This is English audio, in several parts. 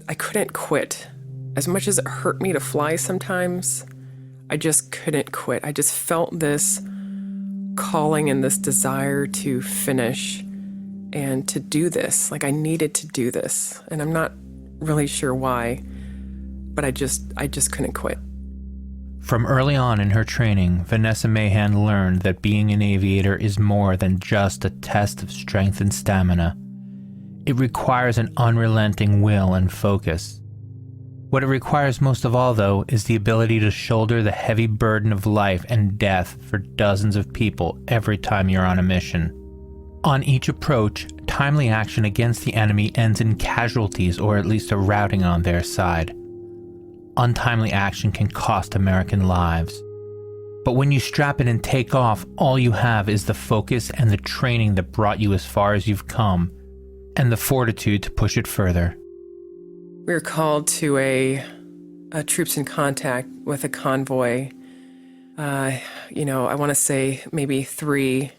I couldn't quit. As much as it hurt me to fly sometimes, I just couldn't quit. I just felt this calling and this desire to finish and to do this. Like I needed to do this. And I'm not really sure why, but I just couldn't quit. From early on in her training, Vanessa Mahan learned that being an aviator is more than just a test of strength and stamina. It requires an unrelenting will and focus. What it requires most of all, though, is the ability to shoulder the heavy burden of life and death for dozens of people every time you're on a mission. On each approach, timely action against the enemy ends in casualties or at least a routing on their side. Untimely action can cost American lives. But when you strap in and take off, all you have is the focus and the training that brought you as far as you've come, and the fortitude to push it further. We were called to a troops in contact with a convoy. I want to say maybe 3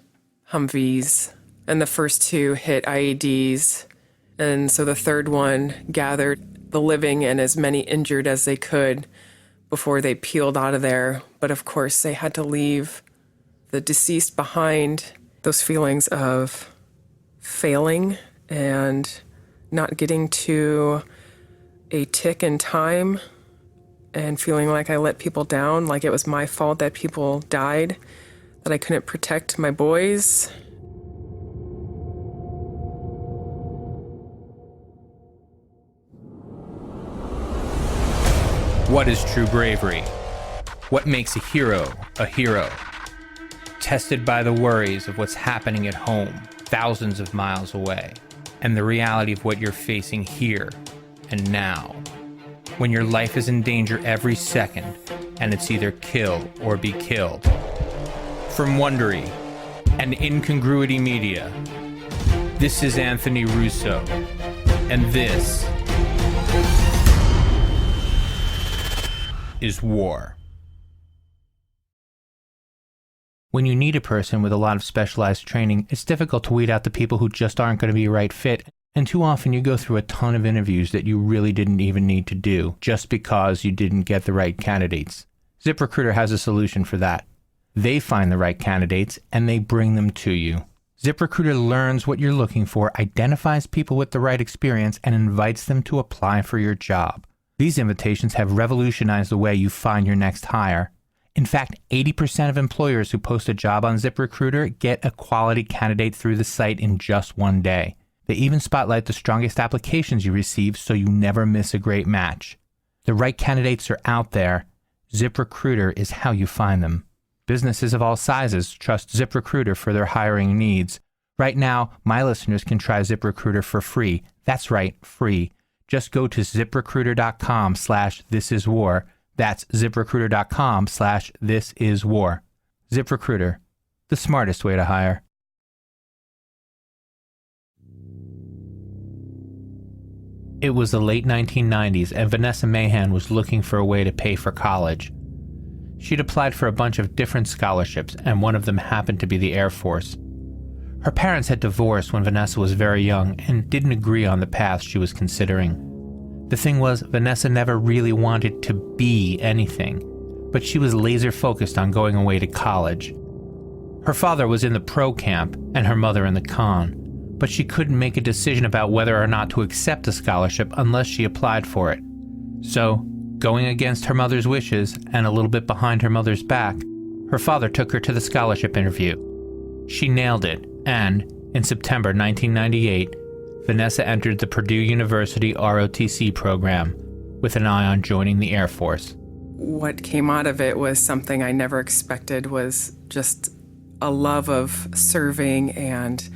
Humvees, and the first 2 hit IEDs. And so the third one gathered the living and as many injured as they could before they peeled out of there. But of course, they had to leave the deceased behind. Those feelings of failing and not getting to a tick in time and feeling like I let people down, like it was my fault that people died, that I couldn't protect my boys. What is true bravery? What makes a hero a hero? Tested by the worries of what's happening at home, thousands of miles away, and the reality of what you're facing here and now. When your life is in danger every second, and it's either kill or be killed. From Wondery and Incongruity Media, this is Anthony Russo, and this is War. When you need a person with a lot of specialized training, it's difficult to weed out the people who just aren't going to be a right fit, and too often you go through a ton of interviews that you really didn't even need to do, just because you didn't get the right candidates. ZipRecruiter has a solution for that. They find the right candidates, and they bring them to you. ZipRecruiter learns what you're looking for, identifies people with the right experience, and invites them to apply for your job. These invitations have revolutionized the way you find your next hire. In fact, 80% of employers who post a job on ZipRecruiter get a quality candidate through the site in just one day. They even spotlight the strongest applications you receive so you never miss a great match. The right candidates are out there. ZipRecruiter is how you find them. Businesses of all sizes trust ZipRecruiter for their hiring needs. Right now, my listeners can try ZipRecruiter for free. That's right, free. Just go to ZipRecruiter.com/thisiswar. That's ZipRecruiter.com/thisiswar. ZipRecruiter, the smartest way to hire. It was the late 1990s, and Vanessa Mahan was looking for a way to pay for college. She'd applied for a bunch of different scholarships, and one of them happened to be the Air Force. Her parents had divorced when Vanessa was very young and didn't agree on the path she was considering. The thing was, Vanessa never really wanted to be anything, but she was laser focused on going away to college. Her father was in the pro camp and her mother in the con, but she couldn't make a decision about whether or not to accept a scholarship unless she applied for it. So, going against her mother's wishes and a little bit behind her mother's back, her father took her to the scholarship interview. She nailed it, and in September 1998, Vanessa entered the Purdue University ROTC program with an eye on joining the Air Force. What came out of it was something I never expected, was just a love of serving and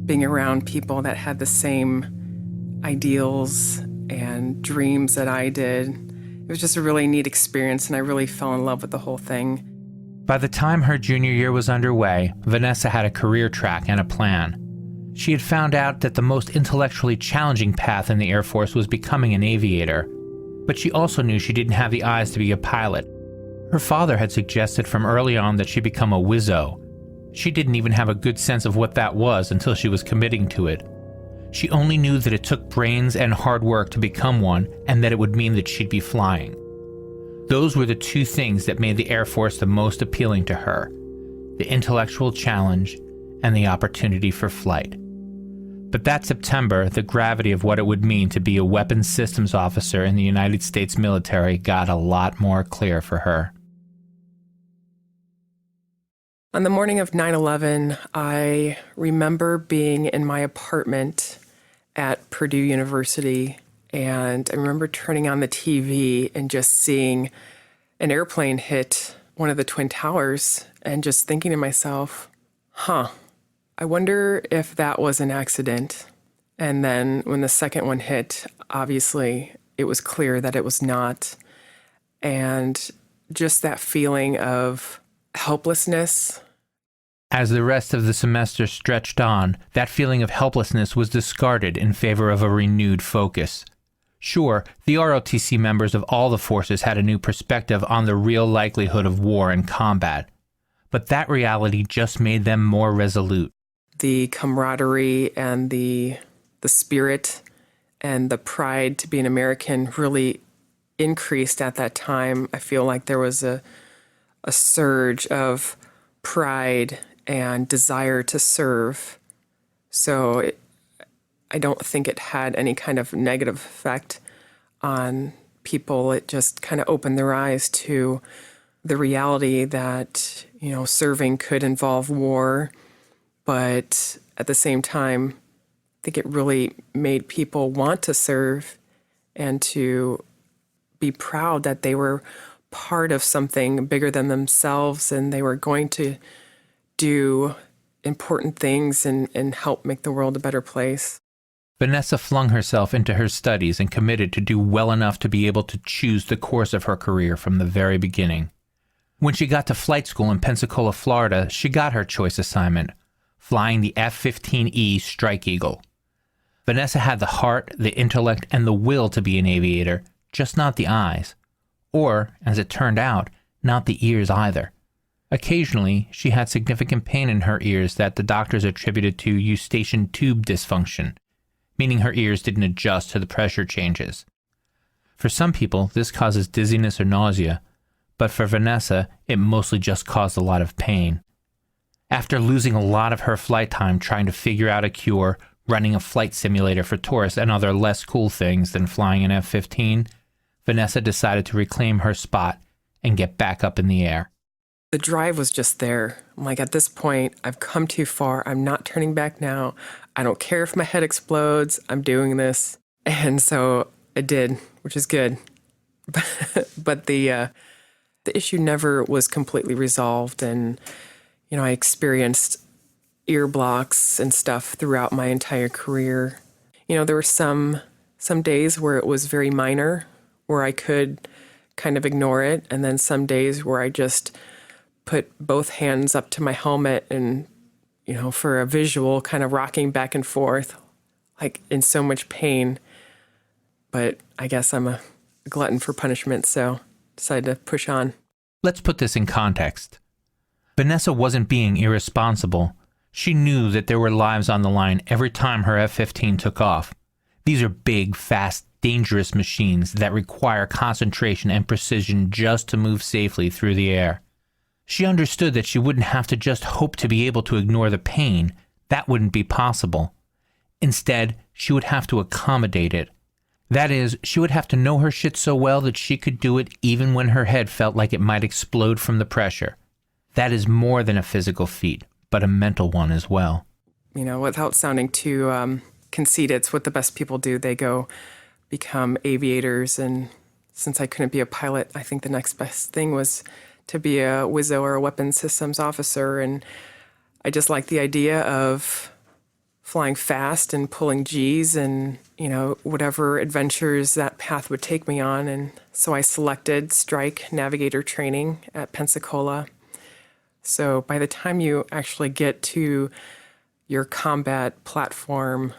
being around people that had the same ideals and dreams that I did. It was just a really neat experience, and I really fell in love with the whole thing. By the time her junior year was underway, Vanessa had a career track and a plan. She had found out that the most intellectually challenging path in the Air Force was becoming an aviator, but she also knew she didn't have the eyes to be a pilot. Her father had suggested from early on that she become a wizzo. She didn't even have a good sense of what that was until she was committing to it. She only knew that it took brains and hard work to become one, and that it would mean that she'd be flying. Those were the two things that made the Air Force the most appealing to her: the intellectual challenge and the opportunity for flight. But that September, the gravity of what it would mean to be a weapons systems officer in the United States military got a lot more clear for her. On the morning of 9/11, I remember being in my apartment at Purdue University, and I remember turning on the TV and just seeing an airplane hit one of the Twin Towers and just thinking to myself, I wonder if that was an accident. And then when the second one hit, obviously it was clear that it was not. And just that feeling of helplessness. As the rest of the semester stretched on, that feeling of helplessness was discarded in favor of a renewed focus. Sure, the ROTC members of all the forces had a new perspective on the real likelihood of war and combat, but that reality just made them more resolute. The camaraderie and the spirit and the pride to be an American really increased at that time. I feel like there was a surge of pride and desire to serve. So I don't think it had any kind of negative effect on people. It just kind of opened their eyes to the reality that, serving could involve war. But at the same time, I think it really made people want to serve and to be proud that they were part of something bigger than themselves, and they were going to do important things and help make the world a better place. Vanessa flung herself into her studies and committed to do well enough to be able to choose the course of her career from the very beginning. When she got to flight school in Pensacola, Florida, she got her choice assignment, flying the F-15E Strike Eagle. Vanessa had the heart, the intellect, and the will to be an aviator, just not the eyes. Or, as it turned out, not the ears either. Occasionally, she had significant pain in her ears that the doctors attributed to eustachian tube dysfunction, meaning her ears didn't adjust to the pressure changes. For some people, this causes dizziness or nausea, but for Vanessa, it mostly just caused a lot of pain. After losing a lot of her flight time trying to figure out a cure, running a flight simulator for tourists, and other less cool things than flying an F-15, Vanessa decided to reclaim her spot and get back up in the air. The drive was just there. I'm like, at this point, I've come too far. I'm not turning back now. I don't care if my head explodes. I'm doing this. And so I did, which is good. But the issue never was completely resolved. And, I experienced ear blocks and stuff throughout my entire career. There were some days where it was very minor, where I could kind of ignore it. And then some days where I just put both hands up to my helmet and, for a visual, kind of rocking back and forth, like in so much pain. But I guess I'm a glutton for punishment, so decided to push on. Let's put this in context. Vanessa wasn't being irresponsible. She knew that there were lives on the line every time her F-15 took off. These are big, fast, dangerous machines that require concentration and precision just to move safely through the air. She understood that she wouldn't have to just hope to be able to ignore the pain. That wouldn't be possible. Instead, she would have to accommodate it. That is, she would have to know her shit so well that she could do it even when her head felt like it might explode from the pressure. That is more than a physical feat, but a mental one as well. Without sounding too conceited, it's what the best people do. They go become aviators, and since I couldn't be a pilot, I think the next best thing was to be a WISO or a weapons systems officer. And I just like the idea of flying fast and pulling G's and, whatever adventures that path would take me on. And so I selected strike navigator training at Pensacola. So by the time you actually get to your combat platform,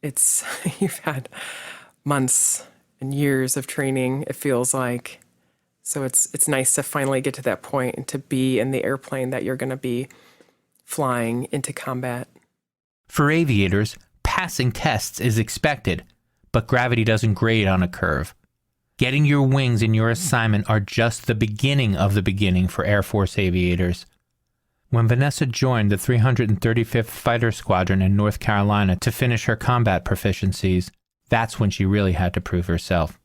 you've had months and years of training, it feels like. So it's nice to finally get to that point and to be in the airplane that you're going to be flying into combat. For aviators, Passing tests is expected, but gravity doesn't grade on a curve. Getting your wings in your assignment are just the beginning of the beginning for Air Force aviators. When Vanessa joined the 335th Fighter Squadron in North Carolina to finish her combat proficiencies, that's when she really had to prove herself.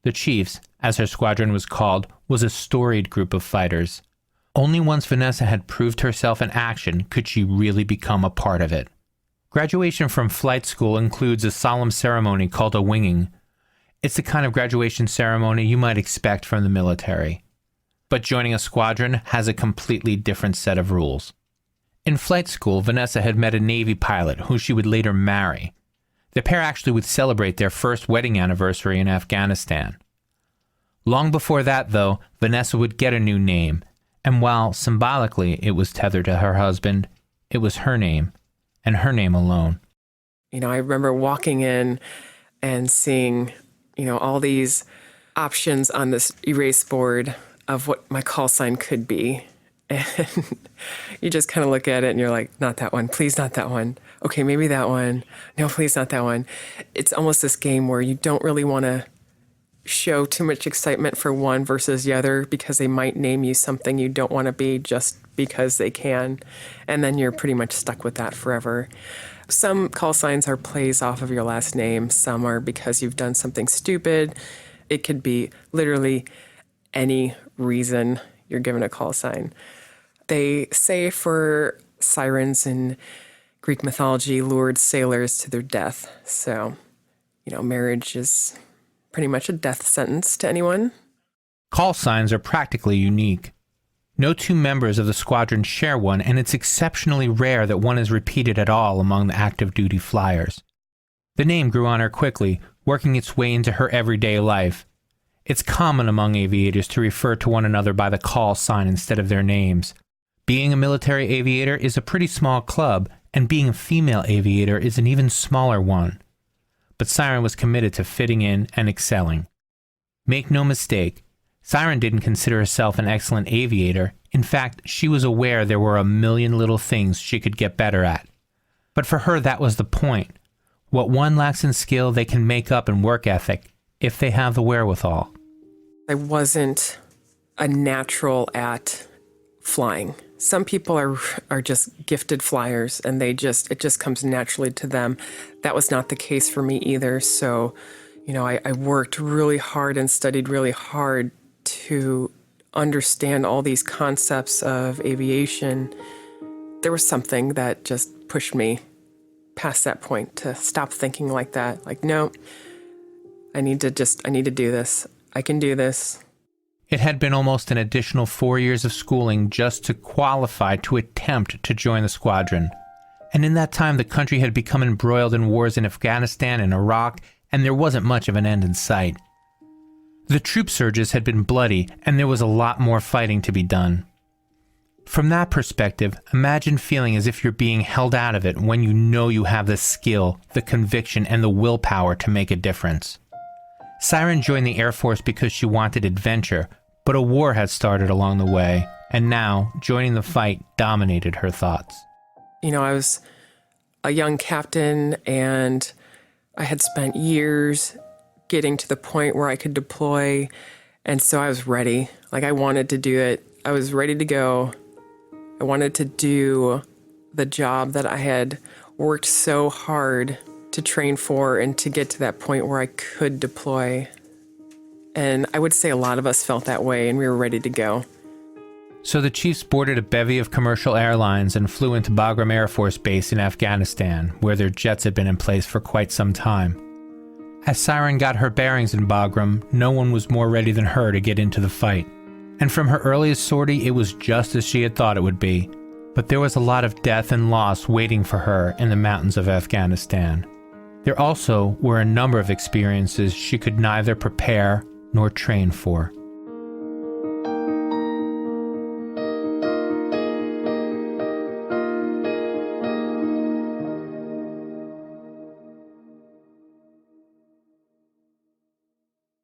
The Chiefs, as her squadron was called, was a storied group of fighters. Only once Vanessa had proved herself in action could she really become a part of it. Graduation from flight school includes a solemn ceremony called a winging. It's the kind of graduation ceremony you might expect from the military. But joining a squadron has a completely different set of rules. In flight school, Vanessa had met a Navy pilot who she would later marry. The pair actually would celebrate their first wedding anniversary in Afghanistan. Long before that, though, Vanessa would get a new name, and while symbolically it was tethered to her husband, it was her name, and her name alone. I remember walking in and seeing, all these options on this erase board of what my call sign could be. And you just kind of look at it and you're like, not that one, please not that one. Okay, maybe that one. No, please not that one. It's almost this game where you don't really want to show too much excitement for one versus the other because they might name you something you don't want to be just because they can. And then you're pretty much stuck with that forever. Some call signs are plays off of your last name. Some are because you've done something stupid. It could be literally any reason you're given a call sign. They say for sirens in Greek mythology lured sailors to their death. So, marriage is pretty much a death sentence to anyone. Call signs are practically unique. No two members of the squadron share one, and it's exceptionally rare that one is repeated at all among the active duty flyers. The name grew on her quickly, working its way into her everyday life. It's common among aviators to refer to one another by the call sign instead of their names. Being a military aviator is a pretty small club, and being a female aviator is an even smaller one. But Siren was committed to fitting in and excelling. Make no mistake, Siren didn't consider herself an excellent aviator. In fact, she was aware there were a million little things she could get better at. But for her, that was the point. What one lacks in skill, they can make up in work ethic, if they have the wherewithal. I wasn't a natural at flying. Some people are just gifted flyers and it just comes naturally to them. That was not the case for me either. So, I worked really hard and studied really hard to understand all these concepts of aviation. There was something that just pushed me past that point to stop thinking like that. Like, no, I need to do this. I can do this. It had been almost an additional 4 years of schooling just to qualify to attempt to join the squadron. And in that time, the country had become embroiled in wars in Afghanistan and Iraq, and there wasn't much of an end in sight. The troop surges had been bloody, and there was a lot more fighting to be done. From that perspective, imagine feeling as if you're being held out of it when you know you have the skill, the conviction, and the willpower to make a difference. Siren joined the Air Force because she wanted adventure, but a war had started along the way, and now, joining the fight dominated her thoughts. I was a young captain, and I had spent years getting to the point where I could deploy, and so I was ready. I wanted to do it. I was ready to go. I wanted to do the job that I had worked so hard to train for and to get to that point where I could deploy. And I would say a lot of us felt that way, and we were ready to go. So the Chiefs boarded a bevy of commercial airlines and flew into Bagram Air Force Base in Afghanistan, where their jets had been in place for quite some time. As Siren got her bearings in Bagram, no one was more ready than her to get into the fight. And from her earliest sortie, it was just as she had thought it would be. But there was a lot of death and loss waiting for her in the mountains of Afghanistan. There also were a number of experiences she could neither prepare nor train for.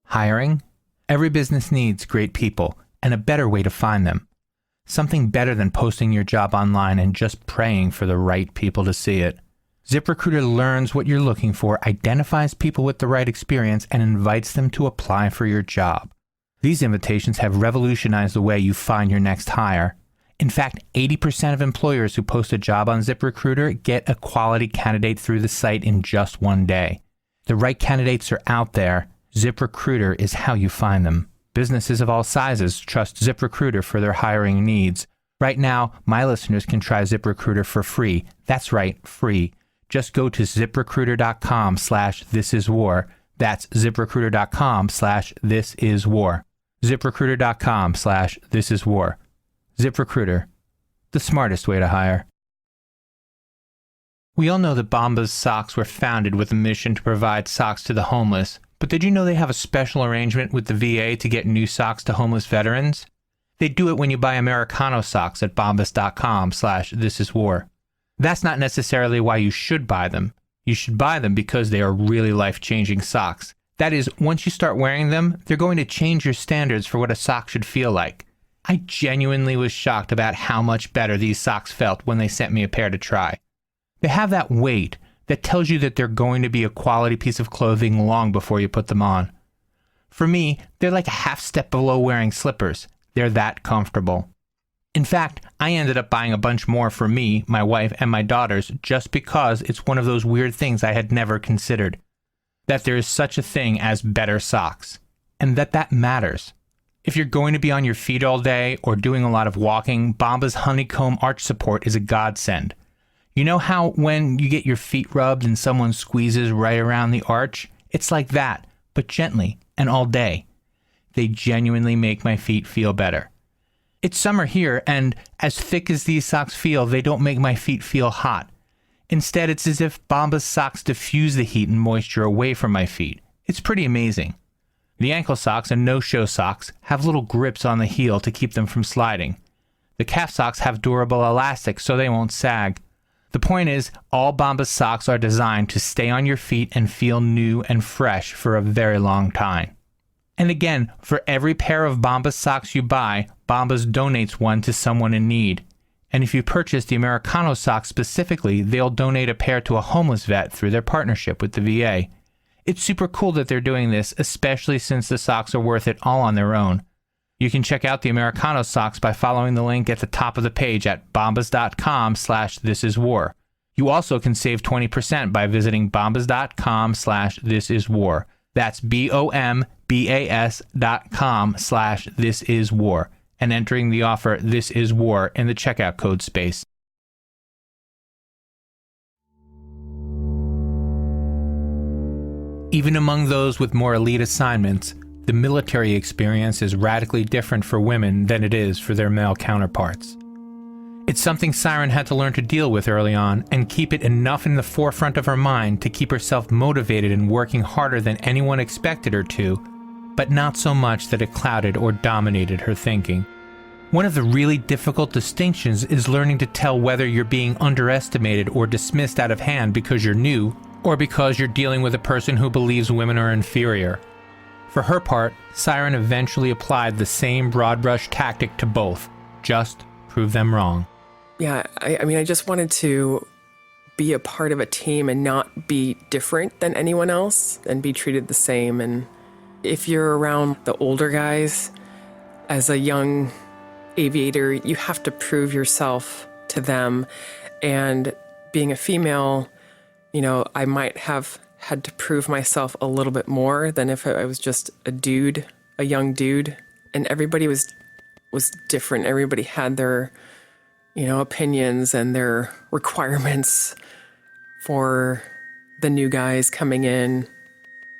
Hiring? Every business needs great people, and a better way to find them. Something better than posting your job online and just praying for the right people to see it. ZipRecruiter learns what you're looking for, identifies people with the right experience, and invites them to apply for your job. These invitations have revolutionized the way you find your next hire. In fact, 80% of employers who post a job on ZipRecruiter get a quality candidate through the site in just one day. The right candidates are out there. ZipRecruiter is how you find them. Businesses of all sizes trust ZipRecruiter for their hiring needs. Right now, my listeners can try ZipRecruiter for free. That's right, free. Just go to ZipRecruiter.com/thisiswar. That's ZipRecruiter.com/thisiswar. ZipRecruiter.com/thisiswar. ZipRecruiter, the smartest way to hire. We all know that Bombas Socks were founded with a mission to provide socks to the homeless, but did you know they have a special arrangement with the VA to get new socks to homeless veterans? They do it when you buy Americano socks at Bombas.com/thisiswar. That's not necessarily why you should buy them. You should buy them because they are really life-changing socks. That is, once you start wearing them, they're going to change your standards for what a sock should feel like. I genuinely was shocked about how much better these socks felt when they sent me a pair to try. They have that weight that tells you that they're going to be a quality piece of clothing long before you put them on. For me, they're like a half step below wearing slippers. They're that comfortable. In fact, I ended up buying a bunch more for me, my wife, and my daughters just because it's one of those weird things I had never considered. That there is such a thing as better socks. And that matters. If you're going to be on your feet all day or doing a lot of walking, Bombas honeycomb arch support is a godsend. You know how when you get your feet rubbed and someone squeezes right around the arch? It's like that, but gently and all day. They genuinely make my feet feel better. It's summer here, and as thick as these socks feel, they don't make my feet feel hot. Instead, it's as if Bombas socks diffuse the heat and moisture away from my feet. It's pretty amazing. The ankle socks and no-show socks have little grips on the heel to keep them from sliding. The calf socks have durable elastics so they won't sag. The point is, all Bombas socks are designed to stay on your feet and feel new and fresh for a very long time. And again, for every pair of Bombas socks you buy, Bombas donates one to someone in need. And if you purchase the Americano socks specifically, they'll donate a pair to a homeless vet through their partnership with the VA. It's super cool that they're doing this, especially since the socks are worth it all on their own. You can check out the Americano socks by following the link at the top of the page at bombas.com/thisiswar. You also can save 20% by visiting bombas.com/thisiswar. That's BOMBAS.com/thisiswar and entering the offer This Is War in the checkout code space. Even among those with more elite assignments, the military experience is radically different for women than it is for their male counterparts. It's something Siren had to learn to deal with early on and keep it enough in the forefront of her mind to keep herself motivated and working harder than anyone expected her to, but not so much that it clouded or dominated her thinking. One of the really difficult distinctions is learning to tell whether you're being underestimated or dismissed out of hand because you're new, or because you're dealing with a person who believes women are inferior. For her part, Siren eventually applied the same broad brush tactic to both. Just prove them wrong. Yeah, I mean, I just wanted to be a part of a team and not be different than anyone else and be treated the same. And if you're around the older guys, as a young aviator, you have to prove yourself to them. And being a female, you know, I might have had to prove myself a little bit more than if I was just a dude, a young dude. And everybody was different. Everybody had their, you know, opinions and their requirements for the new guys coming in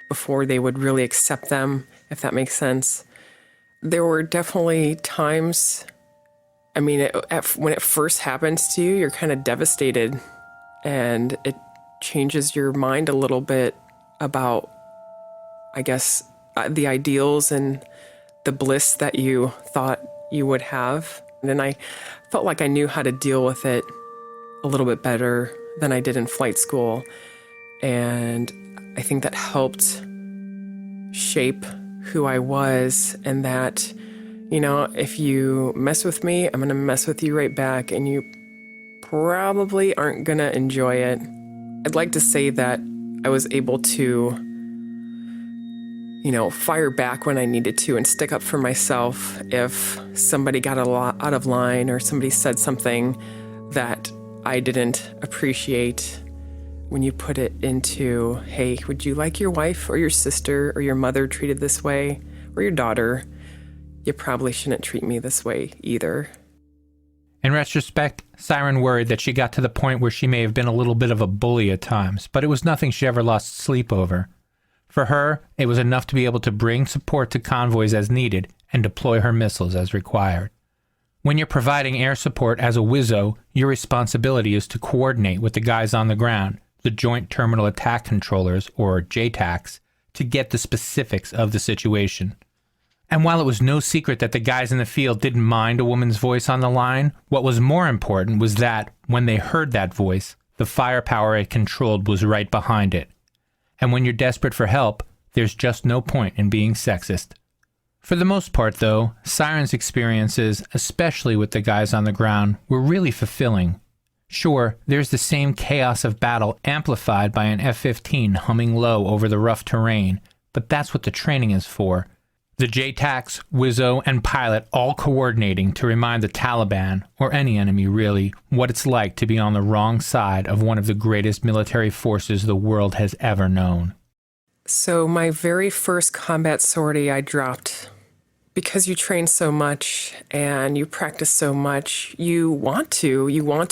before they would really accept them, if that makes sense. There were definitely times, I mean, when it first happens to you, you're kind of devastated, and it changes your mind a little bit about, I guess, the ideals and the bliss that you thought you would have. And then I felt like I knew how to deal with it a little bit better than I did in flight school. And I think that helped shape who I was, and that, you know, if you mess with me, I'm going to mess with you right back, and you probably aren't going to enjoy it. I'd like to say that I was able to, fire back when I needed to and stick up for myself if somebody got a lot out of line or somebody said something that I didn't appreciate. When you put it into, hey, would you like your wife or your sister or your mother treated this way, or your daughter? You probably shouldn't treat me this way either. In retrospect, Siren worried that she got to the point where she may have been a little bit of a bully at times, but it was nothing she ever lost sleep over. For her, it was enough to be able to bring support to convoys as needed and deploy her missiles as required. When you're providing air support as a WISO, your responsibility is to coordinate with the guys on the ground, the Joint Terminal Attack Controllers, or JTACs, to get the specifics of the situation. And while it was no secret that the guys in the field didn't mind a woman's voice on the line, what was more important was that, when they heard that voice, the firepower it controlled was right behind it. And when you're desperate for help, there's just no point in being sexist. For the most part, though, Siren's experiences, especially with the guys on the ground, were really fulfilling. Sure, there's the same chaos of battle amplified by an F-15 humming low over the rough terrain, but that's what the training is for. The JTACs, WISO, and pilot all coordinating to remind the Taliban, or any enemy really, what it's like to be on the wrong side of one of the greatest military forces the world has ever known. So my very first combat sortie I dropped. Because you train so much and you practice so much, you want to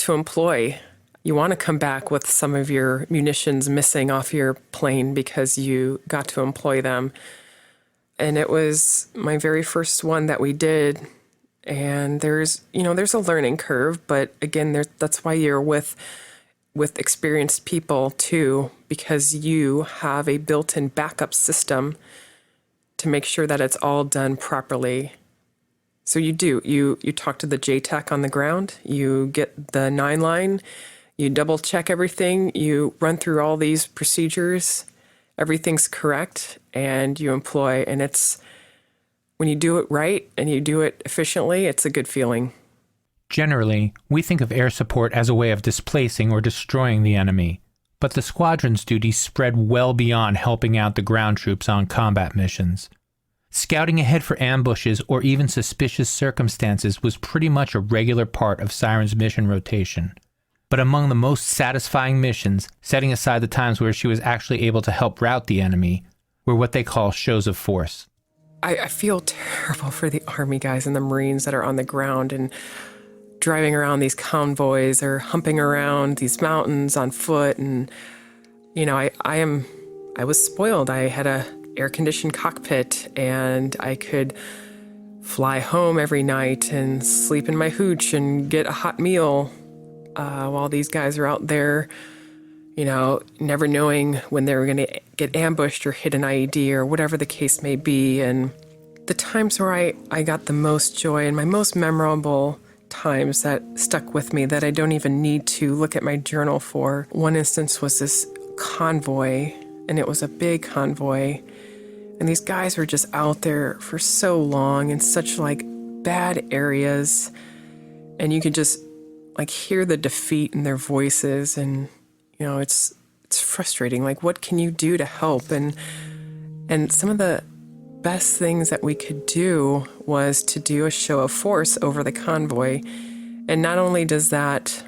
employ. You want to come back with some of your munitions missing off your plane because you got to employ them. And it was my very first one that we did. And there's a learning curve, but again, that's why you're with experienced people too, because you have a built-in backup system to make sure that it's all done properly. So you talk to the JTAC on the ground, you get the 9 line, you double check everything, you run through all these procedures, everything's correct, and you employ. And it's, when you do it right and you do it efficiently, it's a good feeling. Generally, we think of air support as a way of displacing or destroying the enemy, but the squadron's duties spread well beyond helping out the ground troops on combat missions. Scouting ahead for ambushes or even suspicious circumstances was pretty much a regular part of Siren's mission rotation. But among the most satisfying missions, setting aside the times where she was actually able to help rout the enemy, were what they call shows of force. I feel terrible for the Army guys and the Marines that are on the ground and driving around these convoys or humping around these mountains on foot. And, I was spoiled. I had a air-conditioned cockpit and I could fly home every night and sleep in my hooch and get a hot meal while these guys are out there, never knowing when they were going to get ambushed or hit an IED or whatever the case may be. And the times where I got the most joy and my most memorable times that stuck with me that I don't even need to look at my journal for. One instance was this convoy, and it was a big convoy, and these guys were just out there for so long in such bad areas, and you could just hear the defeat in their voices, and it's frustrating. What can you do to help? And some of the best things that we could do was to do a show of force over the convoy. And not only does that,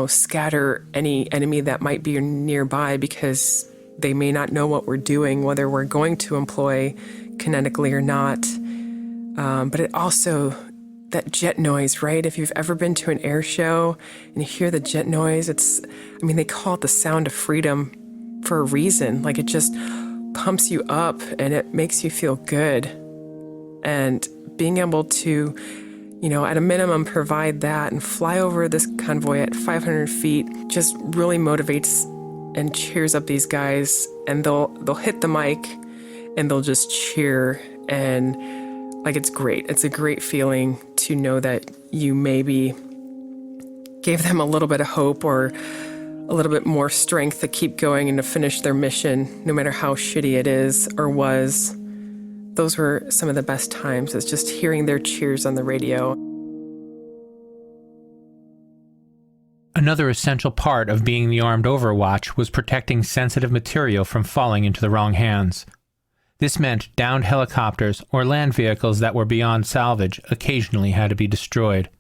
scatter any enemy that might be nearby because they may not know what we're doing, whether we're going to employ kinetically or not. But it also, that jet noise, right? If you've ever been to an air show and you hear the jet noise, they call it the sound of freedom for a reason. It just pumps you up and it makes you feel good. And being able to, at a minimum provide that and fly over this convoy at 500 feet just really motivates and cheers up these guys, and they'll hit the mic and they'll just cheer, and it's great. It's a great feeling to know that you maybe gave them a little bit of hope or a little bit more strength to keep going and to finish their mission, no matter how shitty it is or was. Those were some of the best times, is just hearing their cheers on the radio. Another essential part of being the armed overwatch was protecting sensitive material from falling into the wrong hands. This meant downed helicopters or land vehicles that were beyond salvage occasionally had to be destroyed.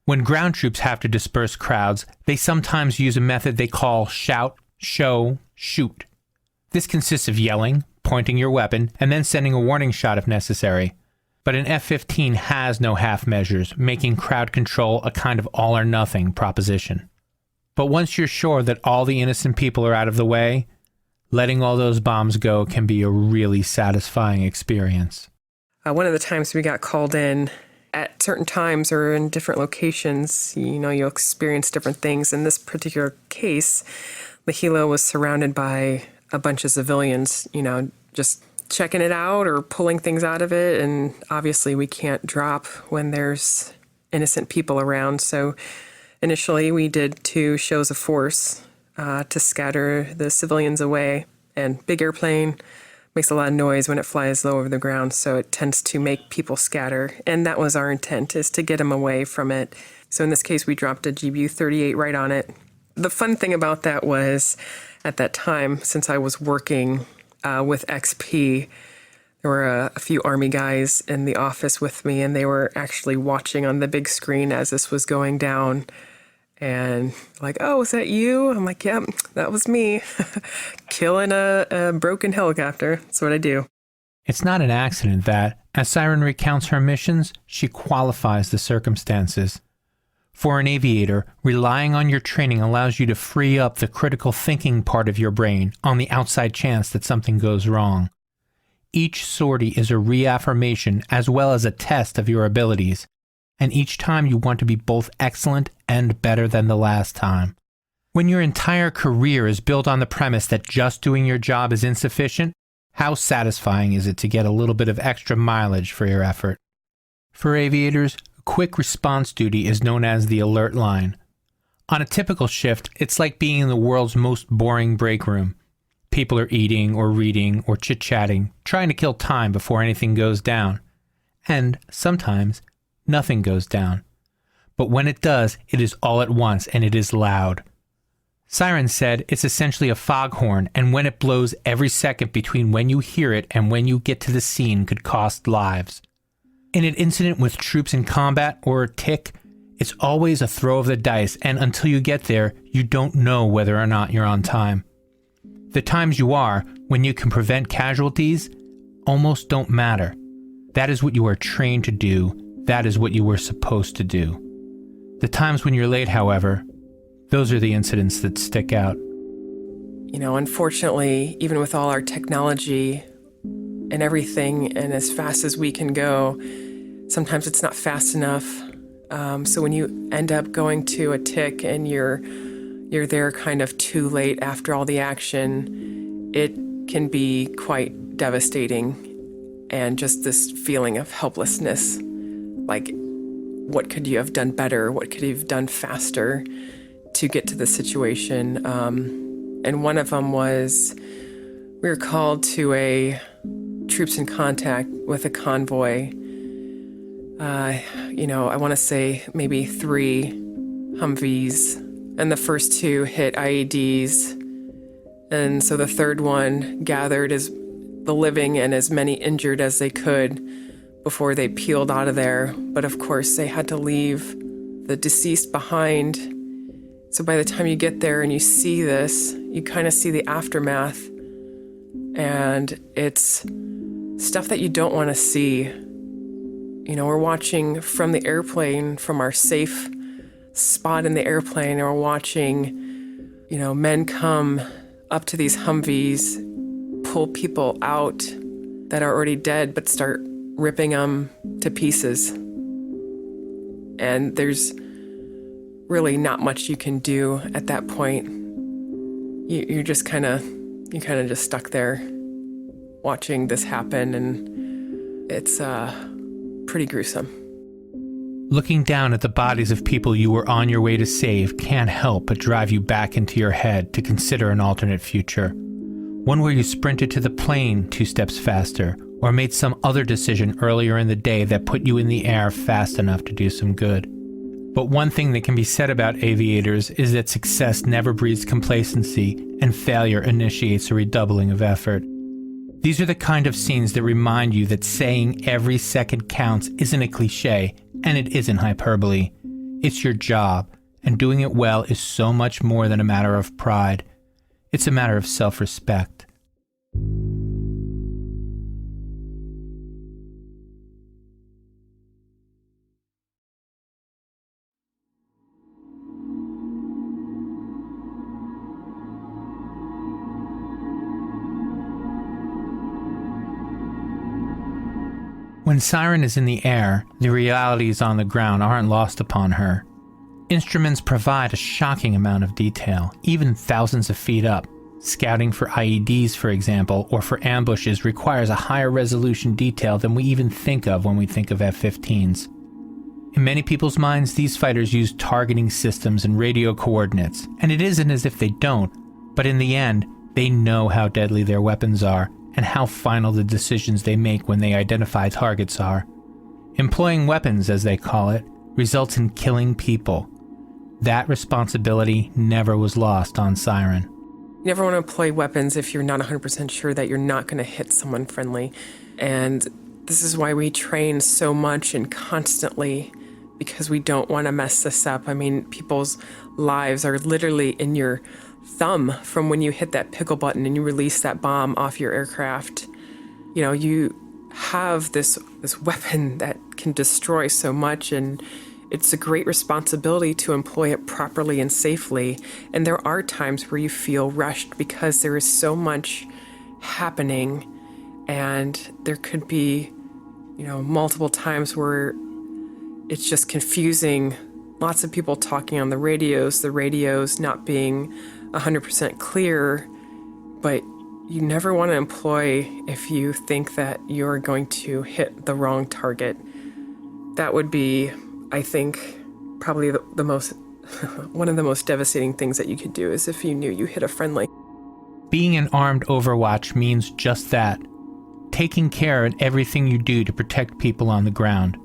When ground troops have to disperse crowds, they sometimes use a method they call shout, show, shoot. This consists of yelling, pointing your weapon, and then sending a warning shot if necessary. But an F-15 has no half measures, making crowd control a kind of all-or-nothing proposition. But once you're sure that all the innocent people are out of the way, letting all those bombs go can be a really satisfying experience. One of the times we got called in, at certain times or in different locations, you'll experience different things. In this particular case, the helo was surrounded by a bunch of civilians, just checking it out or pulling things out of it. And obviously we can't drop when there's innocent people around. So initially we did 2 shows of force to scatter the civilians away. And big airplane makes a lot of noise when it flies low over the ground, so it tends to make people scatter. And that was our intent, is to get them away from it. So in this case, we dropped a GBU-38 right on it. The fun thing about that was, at that time, since I was working with XP, there were a few Army guys in the office with me, and they were actually watching on the big screen as this was going down. And like, oh, was that you? I'm like, yep, that was me. Killing a broken helicopter. That's what I do. It's not an accident that, as Siren recounts her missions, she qualifies the circumstances. For an aviator, relying on your training allows you to free up the critical thinking part of your brain on the outside chance that something goes wrong. Each sortie is a reaffirmation as well as a test of your abilities. And each time you want to be both excellent and better than the last time. When your entire career is built on the premise that just doing your job is insufficient, how satisfying is it to get a little bit of extra mileage for your effort? For aviators, quick response duty is known as the alert line. On a typical shift, it's like being in the world's most boring break room. People are eating or reading or chit-chatting, trying to kill time before anything goes down. And sometimes, nothing goes down. But when it does, it is all at once and it is loud. Siren said it's essentially a foghorn, and when it blows, every second between when you hear it and when you get to the scene could cost lives. In an incident with troops in combat or a tick, it's always a throw of the dice, and until you get there, you don't know whether or not you're on time. The times you are, when you can prevent casualties, almost don't matter. That is what you are trained to do. That is what you were supposed to do. The times when you're late, however, those are the incidents that stick out. Unfortunately, even with all our technology and everything, and as fast as we can go, sometimes it's not fast enough. So when you end up going to a tick and you're there kind of too late after all the action, it can be quite devastating. And just this feeling of helplessness. Like, what could you have done better? What could you have done faster to get to the situation? And one of them was, we were called to a troops in contact with a convoy. I want to say maybe 3 Humvees. And the first 2 hit IEDs. And so the third one gathered as the living and as many injured as they could before they peeled out of there. But of course, they had to leave the deceased behind. So by the time you get there and you see this, you kind of see the aftermath. And it's stuff that you don't want to see. We're watching from the airplane, from our safe spot in the airplane, and we're watching, men come up to these Humvees, pull people out that are already dead, but start ripping them to pieces. And there's really not much you can do at that point. You're just kind of just stuck there watching this happen, and it's pretty gruesome. Looking down at the bodies of people you were on your way to save can't help but drive you back into your head to consider an alternate future. One where you sprinted to the plane 2 steps faster, or made some other decision earlier in the day that put you in the air fast enough to do some good. But one thing that can be said about aviators is that success never breeds complacency, and failure initiates a redoubling of effort. These are the kind of scenes that remind you that saying every second counts isn't a cliche, and it isn't hyperbole. It's your job, and doing it well is so much more than a matter of pride. It's a matter of self-respect. When Siren is in the air, the realities on the ground aren't lost upon her. Instruments provide a shocking amount of detail, even thousands of feet up. Scouting for IEDs, for example, or for ambushes requires a higher resolution detail than we even think of when we think of F-15s. In many people's minds, these fighters use targeting systems and radio coordinates, and it isn't as if they don't, but in the end, they know how deadly their weapons are, and how final the decisions they make when they identify targets are. Employing weapons, as they call it, results in killing people. That responsibility never was lost on Siren. You never want to employ weapons if you're not 100% sure that you're not going to hit someone friendly. And this is why we train so much and constantly, because we don't want to mess this up. I mean, people's lives are literally in your thumb from when you hit that pickle button and you release that bomb off your aircraft. You know, you have this weapon that can destroy so much, and it's a great responsibility to employ it properly and safely. And there are times where you feel rushed because there is so much happening, and there could be, multiple times where it's just confusing. Lots of people talking on the radios not being 100% clear, but you never want to employ if you think that you're going to hit the wrong target. That would be, I think, probably the most, one of the most devastating things that you could do is if you knew you hit a friendly. Being an armed overwatch means just that. Taking care in everything you do to protect people on the ground.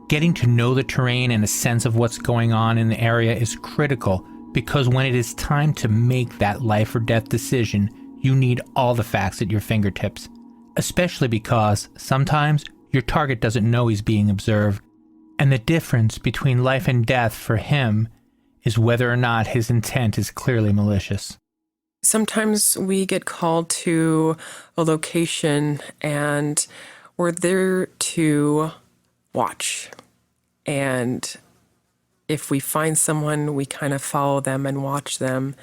Getting to know the terrain and a sense of what's going on in the area is critical, because when it is time to make that life or death decision, you need all the facts at your fingertips. Especially because, sometimes, your target doesn't know he's being observed. And the difference between life and death for him is whether or not his intent is clearly malicious. Sometimes we get called to a location and we're there to watch. And if we find someone, we kind of follow them and watch them.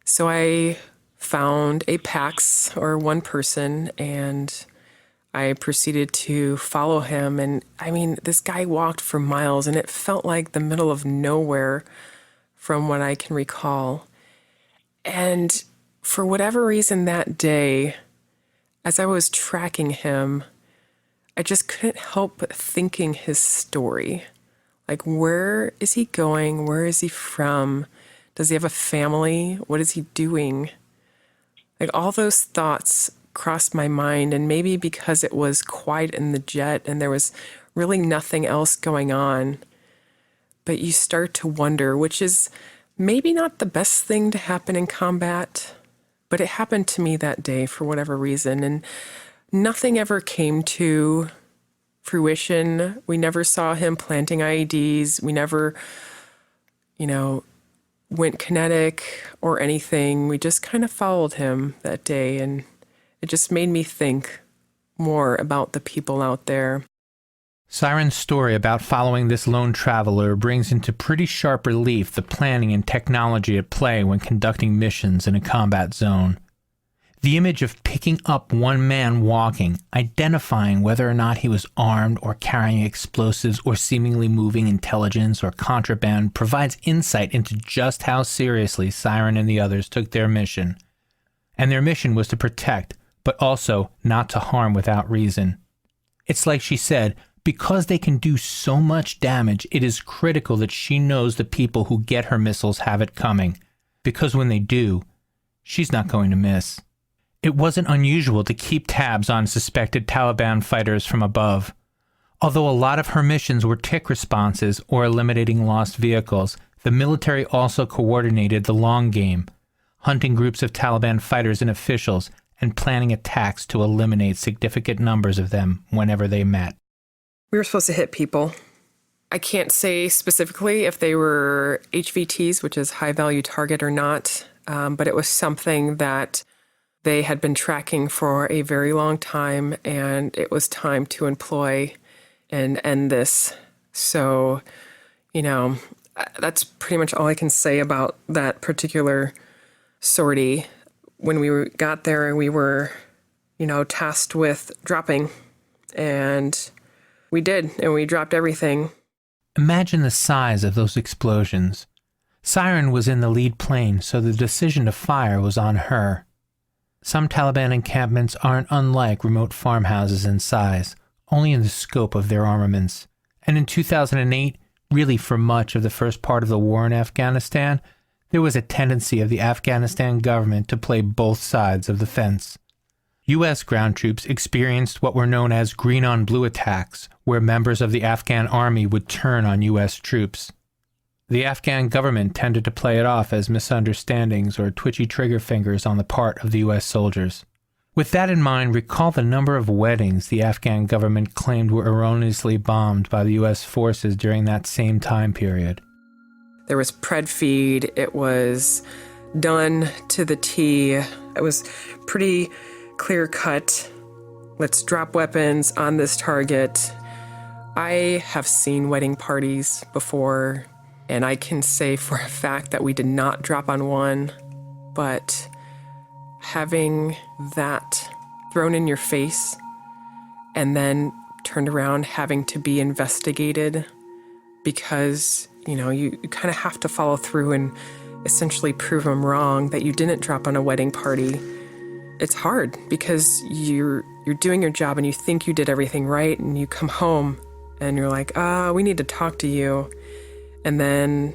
So I found a PAX, or one person, and I proceeded to follow him. And I mean, this guy walked for miles, and it felt like the middle of nowhere from what I can recall. And for whatever reason that day, as I was tracking him, I just couldn't help but thinking his story. Like, where is he going? Where is he from? Does he have a family? What is he doing? Like, all those thoughts crossed my mind, and maybe because it was quiet in the jet and there was really nothing else going on. But you start to wonder, which is maybe not the best thing to happen in combat, but it happened to me that day for whatever reason, and nothing ever came to fruition. We never saw him planting IEDs. We never, went kinetic or anything. We just kind of followed him that day, and it just made me think more about the people out there. Siren's story about following this lone traveler brings into pretty sharp relief the planning and technology at play when conducting missions in a combat zone. The image of picking up one man walking, identifying whether or not he was armed or carrying explosives or seemingly moving intelligence or contraband provides insight into just how seriously Siren and the others took their mission. And their mission was to protect, but also not to harm without reason. It's like she said, because they can do so much damage, it is critical that she knows the people who get her missiles have it coming. Because when they do, she's not going to miss. It wasn't unusual to keep tabs on suspected Taliban fighters from above. Although a lot of her missions were tick responses or eliminating lost vehicles, the military also coordinated the long game, hunting groups of Taliban fighters and officials and planning attacks to eliminate significant numbers of them whenever they met. We were supposed to hit people. I can't say specifically if they were HVTs, which is high value target, or not, but it was something that they had been tracking for a very long time, and it was time to employ and end this. So, that's pretty much all I can say about that particular sortie. When we got there, we were, tasked with dropping, and we did, and we dropped everything. Imagine the size of those explosions. Siren was in the lead plane, so the decision to fire was on her. Some Taliban encampments aren't unlike remote farmhouses in size, only in the scope of their armaments. And in 2008, really for much of the first part of the war in Afghanistan, there was a tendency of the Afghanistan government to play both sides of the fence. U.S. ground troops experienced what were known as green-on-blue attacks, where members of the Afghan army would turn on U.S. troops. The Afghan government tended to play it off as misunderstandings or twitchy trigger fingers on the part of the U.S. soldiers. With that in mind, recall the number of weddings the Afghan government claimed were erroneously bombed by the U.S. forces during that same time period. There was pred feed. It was done to the T. It was pretty clear cut. Let's drop weapons on this target. I have seen wedding parties before, and I can say for a fact that we did not drop on one, but having that thrown in your face and then turned around having to be investigated because, you kind of have to follow through and essentially prove them wrong that you didn't drop on a wedding party. It's hard because you're doing your job and you think you did everything right, and you come home and you're like, we need to talk to you. And then,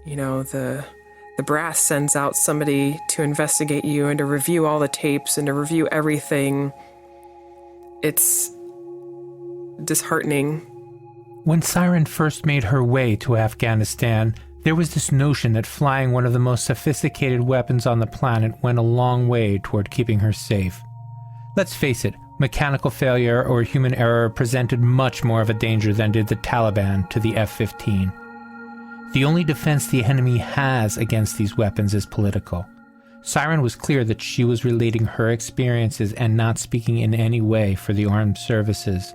the brass sends out somebody to investigate you and to review all the tapes and to review everything. It's disheartening. When Siren first made her way to Afghanistan, there was this notion that flying one of the most sophisticated weapons on the planet went a long way toward keeping her safe. Let's face it, mechanical failure or human error presented much more of a danger than did the Taliban to the F-15. The only defense the enemy has against these weapons is political. Siren was clear that she was relating her experiences and not speaking in any way for the armed services.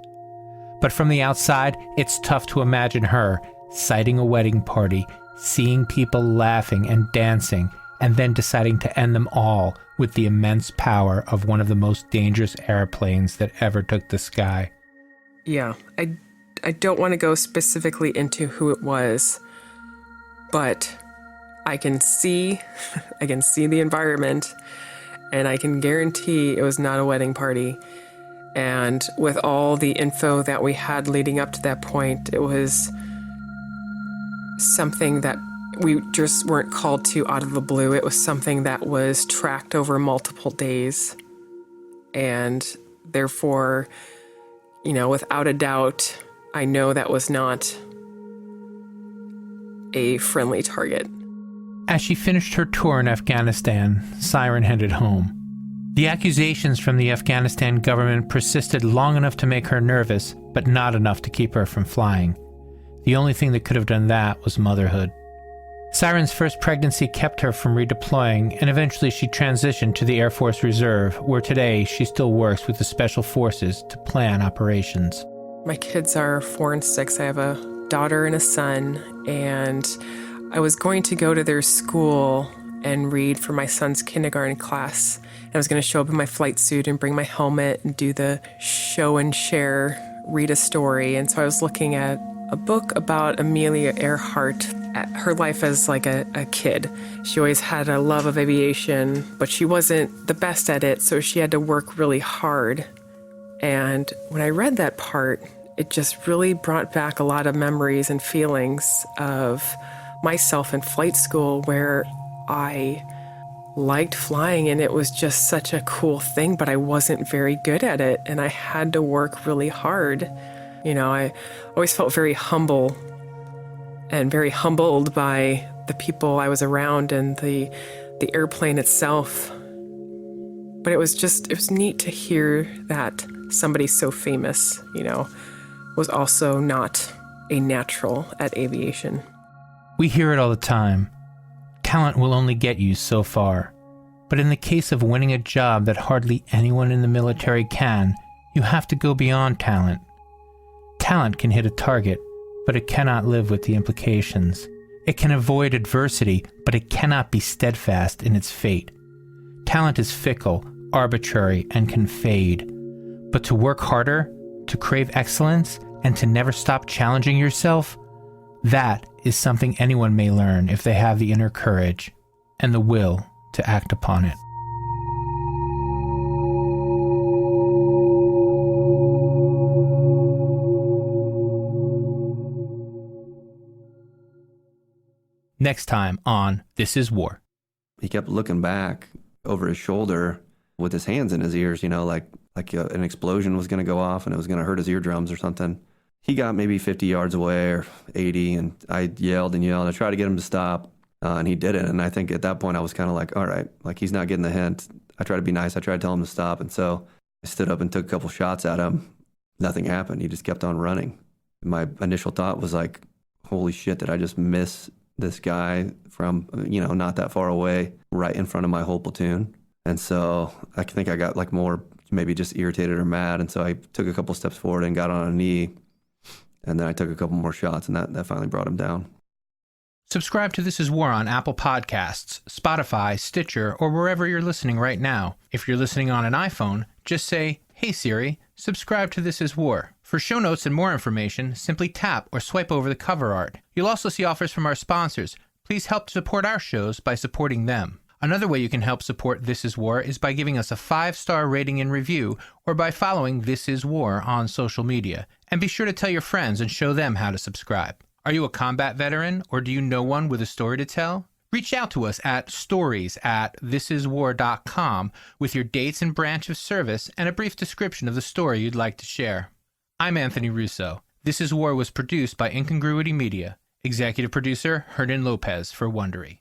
But from the outside, it's tough to imagine her sighting a wedding party, seeing people laughing and dancing, and then deciding to end them all with the immense power of one of the most dangerous airplanes that ever took the sky. Yeah, I don't want to go specifically into who it was, but I can see the environment, and I can guarantee it was not a wedding party. And with all the info that we had leading up to that point, it was something that we just weren't called to out of the blue. It was something that was tracked over multiple days. And therefore, without a doubt, I know that was not a friendly target. As she finished her tour in Afghanistan, Siren headed home. The accusations from the Afghanistan government persisted long enough to make her nervous, but not enough to keep her from flying. The only thing that could have done that was motherhood. Siren's first pregnancy kept her from redeploying, and eventually she transitioned to the Air Force Reserve, where today she still works with the Special Forces to plan operations. My kids are 4 and 6. I have a daughter and a son, and I was going to go to their school and read for my son's kindergarten class. I was going to show up in my flight suit and bring my helmet and do the show and share, read a story. And so I was looking at a book about Amelia Earhart, her life as like a kid. She always had a love of aviation, but she wasn't the best at it, so she had to work really hard. And when I read that part, it just really brought back a lot of memories and feelings of myself in flight school, where I liked flying and it was just such a cool thing, but I wasn't very good at it and I had to work really hard. I always felt very humble and very humbled by the people I was around and the airplane itself. But it was neat to hear that somebody so famous, was also not a natural at aviation. We hear it all the time. Talent will only get you so far. But in the case of winning a job that hardly anyone in the military can, you have to go beyond talent. Talent can hit a target, but it cannot live with the implications. It can avoid adversity, but it cannot be steadfast in its fate. Talent is fickle, arbitrary, and can fade. But to work harder, to crave excellence, and to never stop challenging yourself, that is something anyone may learn if they have the inner courage and the will to act upon it. Next time on This Is War. He kept looking back over his shoulder with his hands in his ears, like an explosion was going to go off and it was going to hurt his eardrums or something. He got maybe 50 yards away or 80, and I yelled and yelled. I tried to get him to stop, and he didn't. And I think at that point I was kind of like, all right, like he's not getting the hint. I tried to be nice. I tried to tell him to stop. And so I stood up and took a couple shots at him. Nothing happened. He just kept on running. My initial thought was like, holy shit, did I just miss this guy from, not that far away, right in front of my whole platoon? And so I think I got like more maybe just irritated or mad. And so I took a couple steps forward and got on a knee. And then I took a couple more shots, and that finally brought him down. Subscribe to This Is War on Apple Podcasts, Spotify, Stitcher, or wherever you're listening right now. If you're listening on an iPhone, just say, "Hey Siri, subscribe to This Is War." For show notes and more information, simply tap or swipe over the cover art. You'll also see offers from our sponsors. Please help support our shows by supporting them. Another way you can help support This Is War is by giving us a 5-star rating and review, or by following This Is War on social media. And be sure to tell your friends and show them how to subscribe. Are you a combat veteran, or do you know one with a story to tell? Reach out to us at stories@thisiswar.com with your dates and branch of service and a brief description of the story you'd like to share. I'm Anthony Russo. This Is War was produced by Incongruity Media. Executive producer, Hernan Lopez for Wondery.